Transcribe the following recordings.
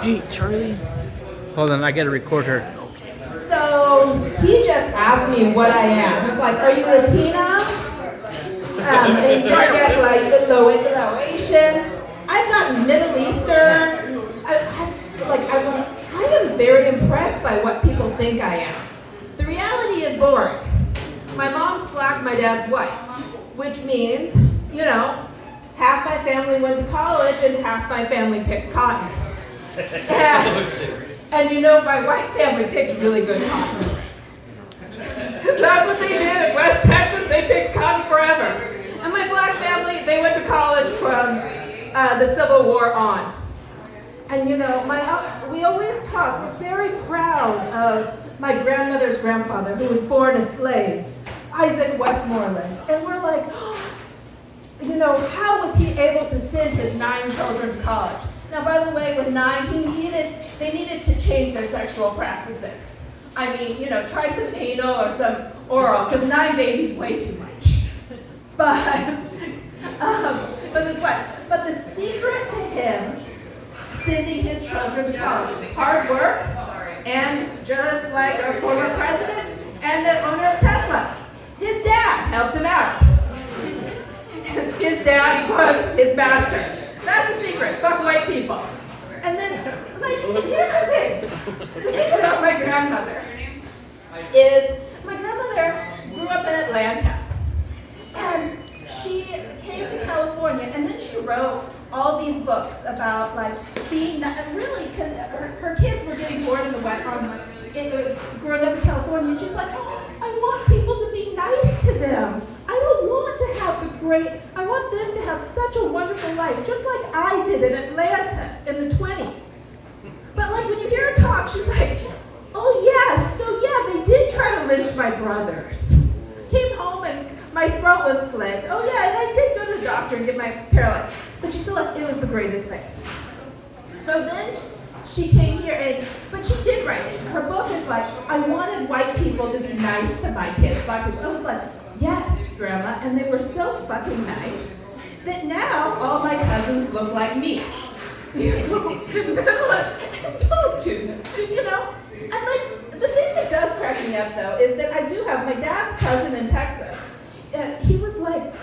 Hey, Charlie. Hold on, I gotta record her. So he just asked me what I am. He's like, "Are you Latina?" And then I guess like low Asian. I've got Middle Eastern. I am very impressed by what people think I am. The reality is boring. My mom's black, my dad's white, which means, half my family went to college and half my family picked cotton. And my white family picked really good cotton. That's what they did in West Texas. They picked cotton forever. And my black family, they went to college from the Civil War on. And we always talk, we're very proud of my grandmother's grandfather, who was born a slave, Isaac Westmoreland. And we're like, how was he able to send his 9 children to college? Now, by the way, with 9, they needed to change their sexual practices. I mean, try some anal or some oral, because 9 babies way too much. But the secret to him sending his children to college was hard work, and just like our former president and the owner of Tesla, his dad helped him out. His dad was his master. That's the secret. Fuck white people. And then, here's the thing. The thing about my grandmother is my grandmother grew up in Atlanta. And she came to California, and then she wrote all these books about being really, because her kids were getting bored in the West, growing up in California. And she's like, I want people to be nice to them. I don't want to have I want them to have such a wonderful life, just like I did in Atlanta in the 20s. But when you hear her talk, she's like, oh yeah, so yeah, they did try to lynch my brothers. Came home and my throat was slit. Oh yeah, and I did go to the doctor and get my paralyzed. But she still it was the greatest thing. So then she came here, but she did write it. Her book is I wanted white people to be nice to my kids, black people. I was like, yes, Grandma, and they were so fucking nice that now all my cousins look like me. Don't you? And the thing that does crack me up though is that I do have my dad's cousin in Texas. He was like,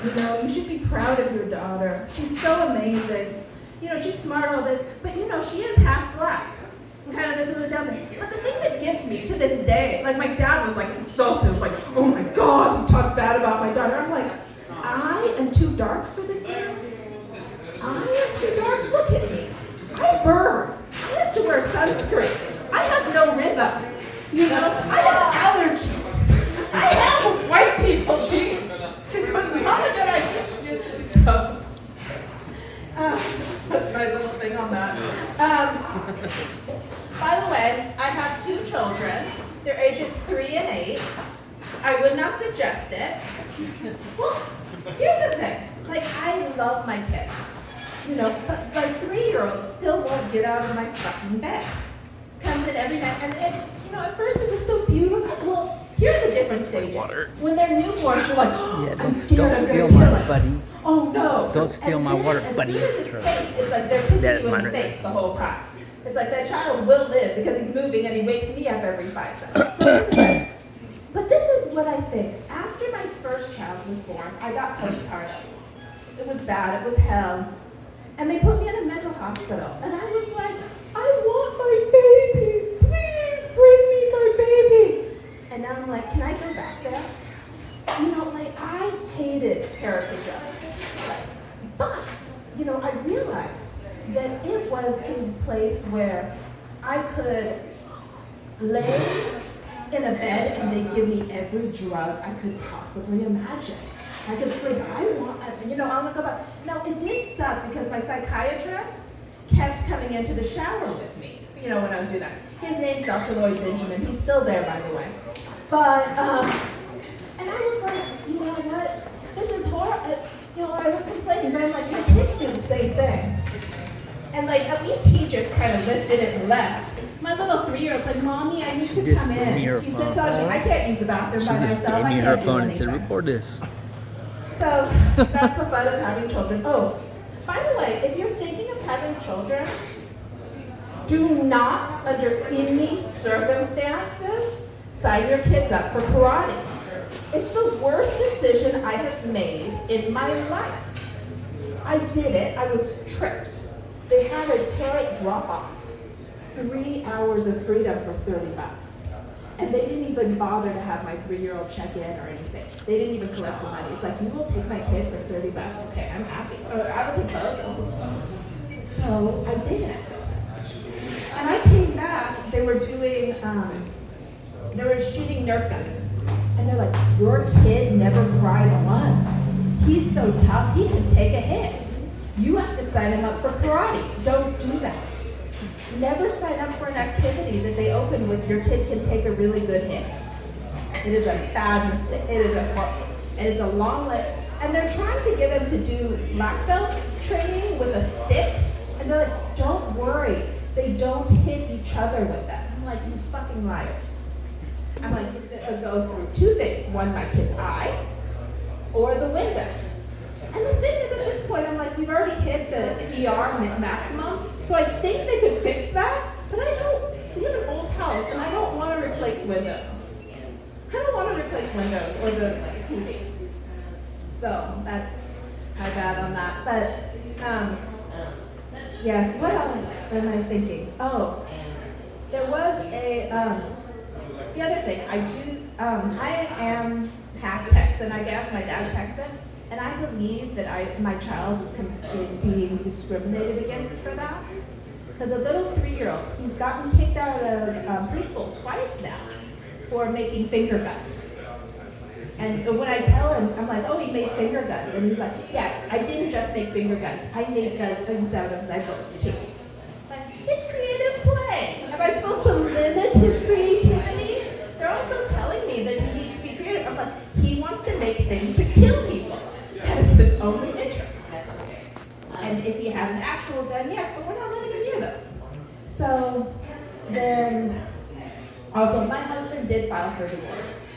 you should be proud of your daughter. She's so amazing. She's smart, all this, but she is half black. And kind of this and down there. But the thing that gets me to this day, my dad was insulted. It was oh my God, he talked bad about my daughter. I'm like, I am too dark for this man. I am too dark. Look at me. I burn. I have to wear sunscreen. I have no rhythm. I have allergies. I have white people genes. It was not a good idea. So, that's my little thing on that. By the way, I have 2 children. Their ages 3 and 8. I would not suggest it. Well, here's the thing. I love my kids. But my 3-year-old still won't get out of my fucking bed. Comes in every night. And at first it was so beautiful. Well, here are the different stages. Water. When they're newborns, you're like, oh, Yeah, I'm scared, don't I'm steal gonna kill my it. buddy. Oh no. Don't steal my water, buddy. As soon as it's safe, it's they're kicking That is you in mine the right face the whole time. It's that child will live because he's moving and he wakes me up every 5 seconds. So this is what I think. After my first child was born, I got postpartum. It was bad, it was hell. And they put me in a mental hospital. And I was like, I want my baby. Please bring me my baby. And now I'm like, can I go back there? I hated heritage drugs. But, I realized that it was a place where I could lay in a bed and they'd give me every drug I could possibly imagine. I could sleep. I want to go back. Now, it did suck because my psychiatrist kept coming into the shower with me, when I was doing that. His name's Dr. Lloyd Benjamin. He's still there, by the way. But, and I was like, you know what? This is horrible. I was complaining, but I'm like, my kids do the same thing. And at least he just kind of lifted it and left. My little 3-year-old's like, Mommy, I need to come in. He sits on me. I can't use the bathroom by myself. She just gave me her phone and said, record this. So that's the fun of having children. Oh, by the way, if you're thinking of having children, Do not, under any circumstances, sign your kids up for karate. It's the worst decision I have made in my life. I did it. I was tricked. They had a parent drop off. 3 hours of freedom for $30. And they didn't even bother to have my 3-year-old check in or anything. They didn't even collect the money. It's like, you will take my kid for $30. Okay, I'm happy. I will take both. So I did it. And I came back, they were doing, they were shooting Nerf guns. And they're like, your kid never cried once. He's so tough, he can take a hit. You have to sign him up for karate. Don't do that. Never sign up for an activity that they open with your kid can take a really good hit. It is a bad mistake. It is and it's a long list. And they're trying to get them to do black belt training with a stick. And they're like, don't worry. They don't hit each other with that. I'm like, you fucking liars. I'm like, it's gonna go through 2 things. One, my kid's eye, or the window. And the thing is, at this point, I'm like, we've already hit the ER maximum, so I think they could fix that, but we have an old house, and I don't want to replace windows. I don't want to replace windows or the TV. So that's my bad on that. But, yes, what else am I thinking? Oh, there was the other thing, I am half Texan, I guess, my dad's Texan. And I believe that my child is being discriminated against for that. Because the little 3-year-old, he's gotten kicked out of preschool twice now for making finger guns. And when I tell him, I'm like, oh, he made finger guns. And he's like, yeah, I didn't just make finger guns. I made guns out of Legos too. Like, it's creative play. Am I supposed to limit his creativity? They're also telling me that he needs to be creative. I'm like, he wants to make things that kill people. That is his only interest. And if he had an actual gun, yes, but we're not letting him near those. So then, also, my husband did file for divorce.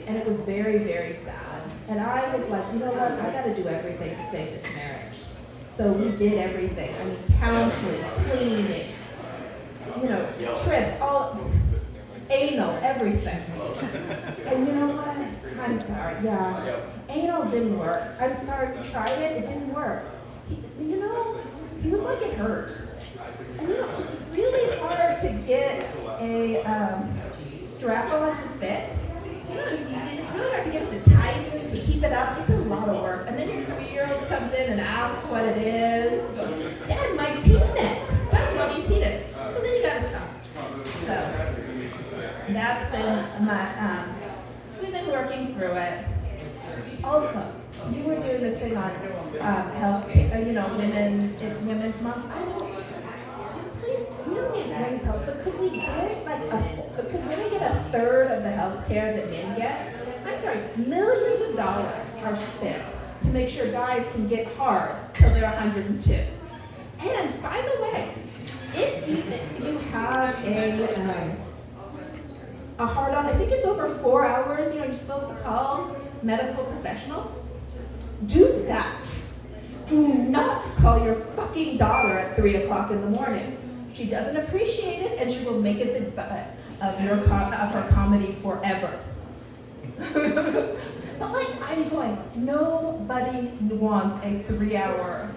And it was very, very sad. And I was like, you know what, I gotta do everything to save this marriage. So we did everything. I mean, counseling, cleaning, trips, all, anal, everything. And you know what? I'm sorry, yeah. Anal didn't work. I'm sorry, we tried it, it didn't work. He was like, it hurt. And it's really hard to get a strap-on to fit. It's really hard to get it to tighten, to keep it up. It's a lot of work. And then your 3-year-old comes in and asks what it is. Dad, my penis. Stop loving penis. So then you gotta stop. So that's been my, we've been working through it. Also, you were doing this thing on health, women, it's Women's Month. Please, we don't need women's health, but could we get could women get a third of the health care that men get? I'm sorry, millions of dollars are spent to make sure guys can get hard till they're 102. And by the way, if you have a hard on, I think it's over 4 hours, you're supposed to call medical professionals. Do that. Do not call your fucking daughter at 3 o'clock in the morning. She doesn't appreciate it, and she will make it the butt of her comedy forever. But I'm going, nobody wants a 3-hour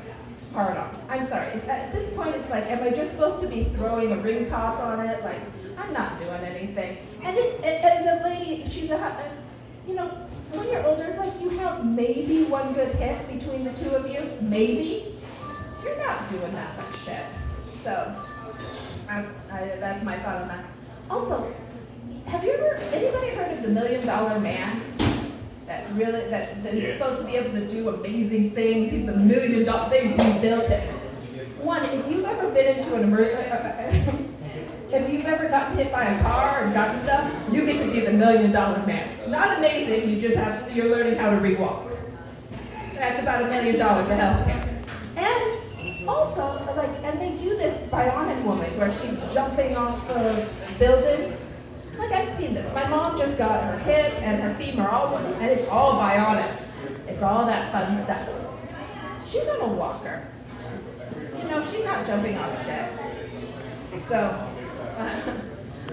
hard on. I'm sorry. At this point, it's like, am I just supposed to be throwing a ring toss on it? Like, I'm not doing anything. And the lady, she's when you're older, it's like you have maybe one good hit between the two of you. Maybe. You're not doing that much shit. So that's my thought on that. Also, have anybody heard of the $1 Million Man? That he's supposed to be able to do amazing things. He's the $1 million, they rebuilt him. One, if you've ever been into an emergency, if you've ever gotten hit by a car and gotten stuff, you get to be the $1 Million Man. Not amazing, you're learning how to rewalk. That's about $1 million of healthcare. And also, and they do this bionic woman where she's jumping off of buildings. I've seen this. My mom just got her hip and her femur all one, and it's all bionic. It's all that fun stuff. She's on a walker. She's not jumping off shit. So,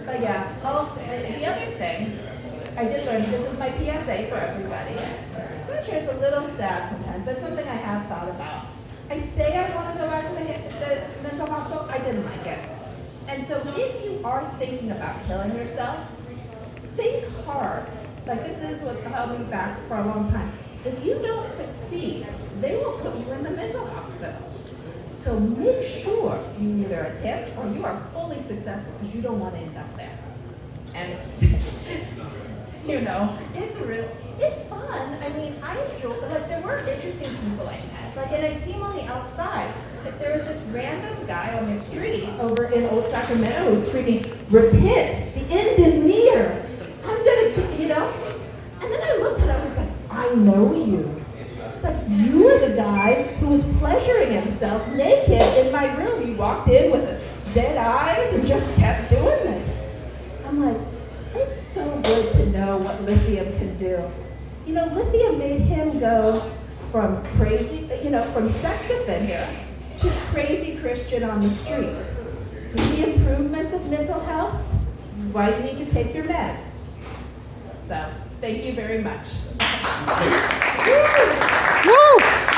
but yeah, also, the other thing, I did learn, this is my PSA for everybody. I'm sure it's a little sad sometimes, but something I have thought about. I say I want to go back to the mental hospital, I didn't like it. And so if you are thinking about killing yourself, think hard. Like this is what held me back for a long time. If you don't succeed, they will put you in the mental hospital. So make sure you either attempt or you are fully successful because you don't want to end up there. And you know, it's fun. I mean, I enjoy, like there were interesting people I met. Like, and I see them on the outside. Like there was this random guy on the street over in Old Sacramento who's screaming, "Repent, the end is near. I'm gonna," you know? And then I looked at him and was like, "I know you. It's like you were the guy who was pleasuring himself naked in my room. You walked in with dead eyes and just kept doing this." I'm like, it's so good to know what lithium can do. You know, lithium made him go from crazy, you know, from sex offender to crazy Christian on the street. See the improvements of mental health? This is why you need to take your meds. So, thank you very much. Woo!